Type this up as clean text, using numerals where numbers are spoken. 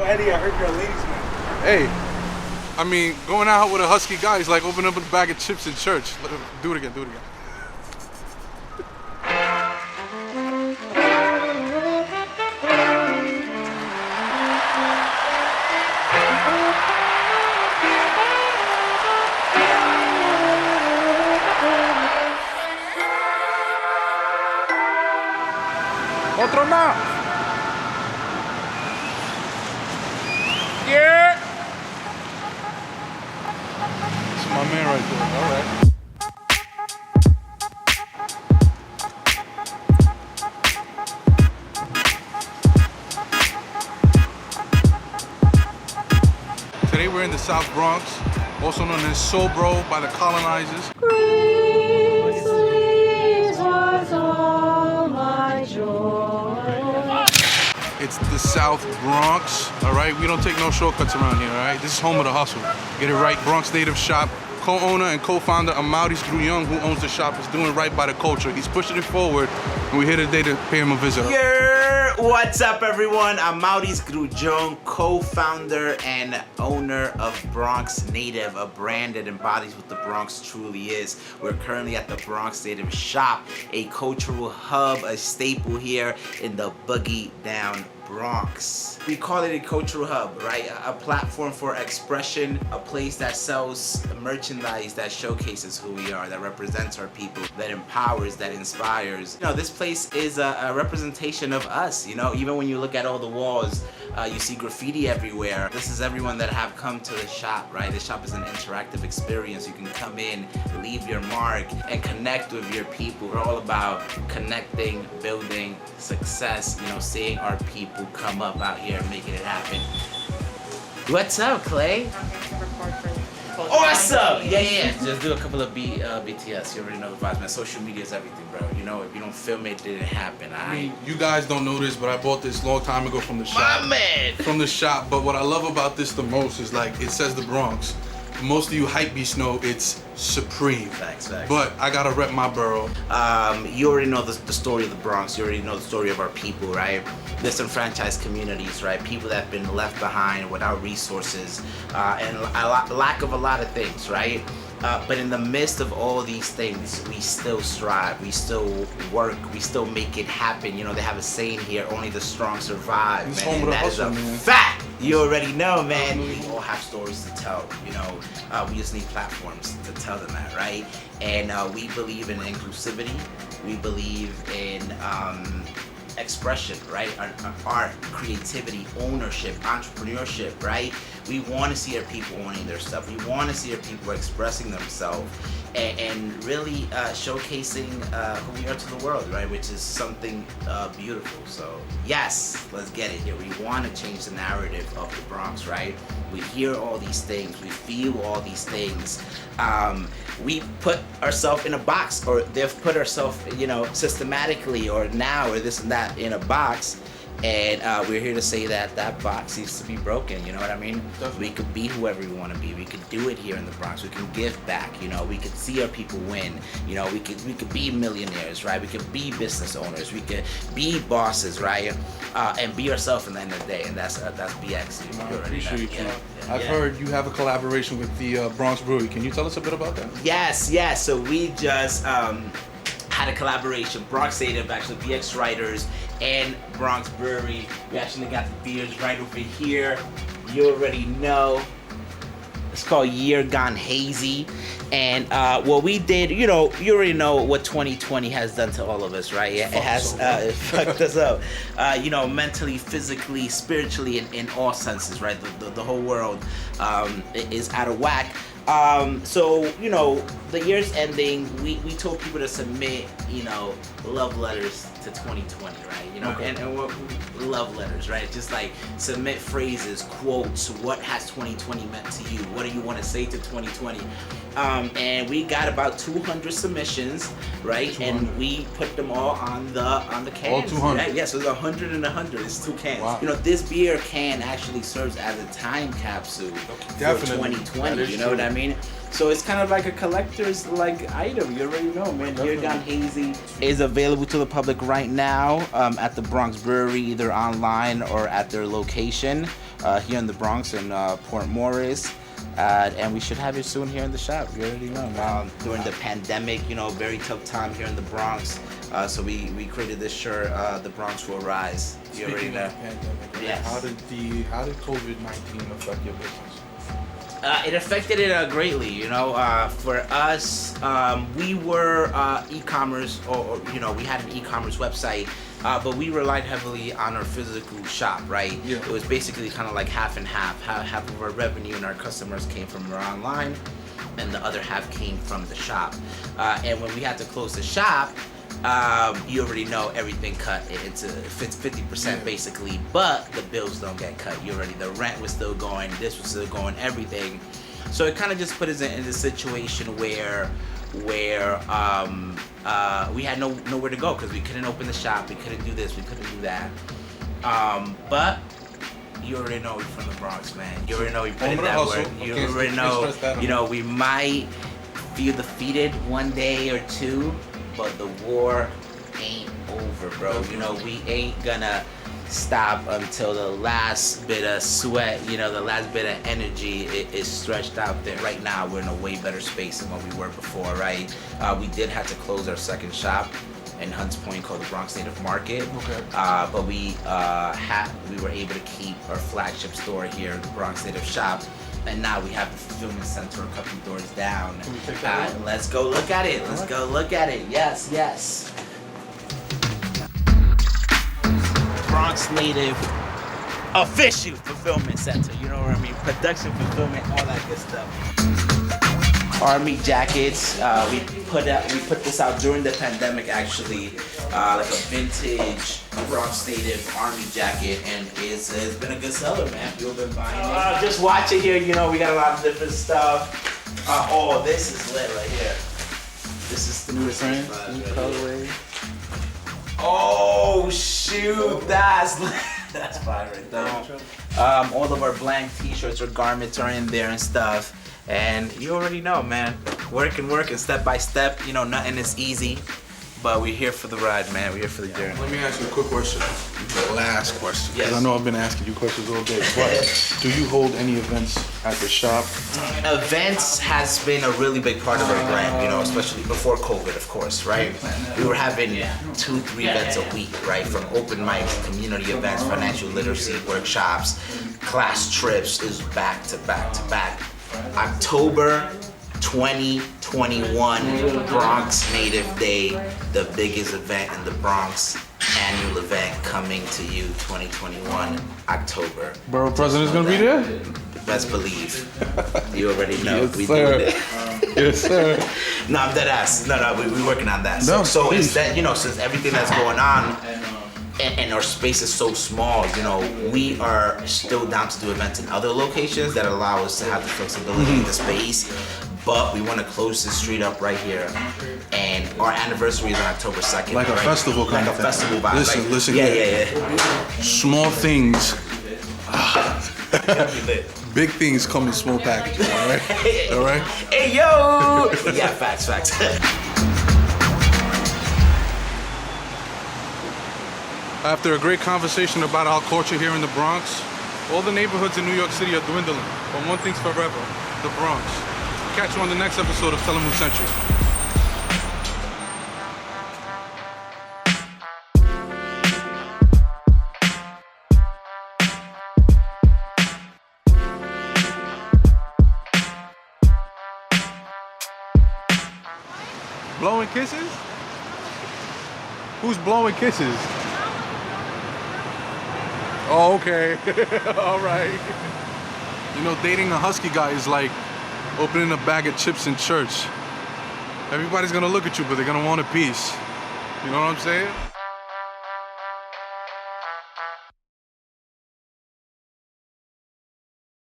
Eddie, I heard you're a ladies' man. Hey, I mean, going out with a husky guy is like opening up a bag of chips in church. Do it again, do it again. Otro más. Yeah. That's my man right there. All right. Today we're in the South Bronx, also known as Sobro by the colonizers. It's the South Bronx, all right? We don't take no shortcuts around here, all right? This is home of the hustle. Get it right, Bronx native shop. Co-owner and co-founder Maurice Grullon, who owns the shop, is doing right by the culture. He's pushing it forward, and we're here today to pay him a visit. What's up, everyone? I'm Maurice Grullon, co-founder and owner of Bronx Native, a brand that embodies what the Bronx truly is. We're currently at the Bronx Native shop, a cultural hub, a staple here in the Boogie Down Bronx. We call it a cultural hub, right? A platform for expression, a place that sells merchandise that showcases who we are, that represents our people, that empowers, that inspires. You know, this place is a representation of us, you know? Even when you look at all the walls, you see graffiti everywhere. This is everyone that have come to the shop, right? The shop is an interactive experience. You can come in, leave your mark, and connect with your people. We're all about connecting, building, success, you know, seeing our people come up out here and making it happen. What's up, Clay? Awesome! Yeah. Just do a couple of BTS. You already know the vibes, man. Social media is everything, bro. You know, if you don't film it, it didn't happen. I mean, you guys don't know this, but I bought this long time ago from the shop. My man! From the shop. But what I love about this the most is, like, it says the Bronx. Most of you hypebeasts know it's supreme. Facts. But I gotta rep my borough. You already know the story of the Bronx. You already know the story of our people, right? Disenfranchised communities, right? People that have been left behind without resources and lack of a lot of things, right? But in the midst of all these things, we still strive, we still work, we still make it happen. You know, they have a saying here, only the strong survive, It's man. home of And the that is hustle, a man. fact. You already know, man. We all have stories to tell, you know. We just need platforms to tell them that, right? And we believe in inclusivity. We believe in expression, right? Art, creativity, ownership, entrepreneurship, right? We want to see our people owning their stuff. We want to see our people expressing themselves and really showcasing who we are to the world, right? Which is something beautiful. So yes, let's get it here. We want to change the narrative of the Bronx, right? We hear all these things. We feel all these things. We put ourselves in a box, or they've put ourselves, you know, systematically or now or this and that in a box. And we're here to say that that box needs to be broken, you know what I mean? Definitely. We could be whoever we want to be. We could do it here in the Bronx. We can give back, you know. We could see our people win. You know, we could be millionaires, right? We could be business owners. We could be bosses, right? And be ourselves in the end of the day. And that's BX. You I already appreciate know. you. Yeah. I've heard you have a collaboration with the Bronx Brewery. Can you tell us a bit about that? Yes. So we just had a collaboration. Bronx Native, actually, BX Writers and Bronx Brewery. We actually got the beers right over here. You already know. It's called Year Gone Hazy. And what we did, you know, you already know what 2020 has done to all of us, right? It has it fucked us up. You know, mentally, physically, spiritually, in all senses, right? The whole world is out of whack. So, you know, the year's ending, we told people to submit, you know, love letters to 2020, right? You know, Okay. and what love letters, right? Just like submit phrases, quotes, what has 2020 meant to you? What do you want to say to 2020? And we got about 200 submissions, right? 200. And we put them all on the cans. All 200. Right? Yes, it was 100 and 100. It's 2 cans. Wow. You know, this beer can actually serves as a time capsule Definitely. for 2020. That is You know what I mean? So it's kind of like a collector's like item. You already know, man. Year Gone Hazy is available to the public right now at the Bronx Brewery, either online or at their location. here in the Bronx and Port Morris. And we should have it soon here in the shop. You already know, man. During the pandemic, very tough time here in the Bronx. So we created this shirt, The Bronx Will Rise. You already Speaking know. of the pandemic, Yes. How did COVID-19 affect your business? It affected it greatly, For us, we were e-commerce, or we had an e-commerce website, but we relied heavily on our physical shop, right? Yeah. It was basically kind of like half and half. Half of our revenue and our customers came from our online, and the other half came from the shop. And when we had to close the shop, you already know everything cut. It's 50% basically, but the bills don't get cut. The rent was still going, this was still going, everything. So it kind of just put us in this situation where we had nowhere to go because we couldn't open the shop, we couldn't do this, we couldn't do that. But you already know we're from the Bronx, man. You already know we put in that work. You already know, we might feel defeated one day or two, but the war ain't over, bro. We ain't gonna stop until the last bit of sweat, the last bit of energy is stretched out there. Right now, we're in a way better space than what we were before, right? We did have to close our second shop in Hunts Point called the Bronx Native Market. Okay. But we were able to keep our flagship store here, the Bronx Native Shop. And now we have the fulfillment center a couple doors down. Can we take that in? Let's go look at it. Let's go look at it. Yes, yes. Bronx Native Official Fulfillment Center. You know what I mean? Production, fulfillment, all that good stuff. Army jackets. We put this out during the pandemic, actually, like a vintage Bronx Native Army jacket, and it's been a good seller, man. People been buying it. Just watch it here. We got a lot of different stuff. Oh, this is lit right here. This is the newest colorway. Oh shoot, that's lit. That's fire right there. All of our blank T-shirts or garments are in there and stuff. And you already know, man. Working step by step. Nothing is easy. But we're here for the ride, man. We're here for the journey. Let me ask you a quick question. The last question. Yes. Because I know I've been asking you questions all day. But do you hold any events at the shop? Events has been a really big part of our brand, especially before COVID, of course, right? We were having 2-3 events a week, right? From open mics, community events, financial literacy workshops, class trips is back to back to back. October 2021 Bronx Native Day, the biggest event in the Bronx, annual event coming to you 2021 October. Borough President's gonna be there? Best believe. You already know. Yes, we sir. do it. Yes, sir. No, I'm dead ass. No, we're working on that. No, So please. instead, since everything that's going on, and our space is so small, we are still down to do events in other locations that allow us to have the flexibility in the space. But we want to close the street up right here, and our anniversary is on October 2nd. Like a right? festival kind like of a thing. festival vibe. Listen yeah, here. yeah. Small things, Gonna be lit. big things come in small packages, all right? All right? Hey yo! Yeah, facts. After a great conversation about our culture here in the Bronx, all the neighborhoods in New York City are dwindling. But one thing's forever, the Bronx. Catch you on the next episode of Tell 'em Who Sent You. Blowing kisses? Who's blowing kisses? Oh, okay. All right. Dating a husky guy is like opening a bag of chips in church. Everybody's gonna look at you, but they're gonna want a piece. You know what I'm saying?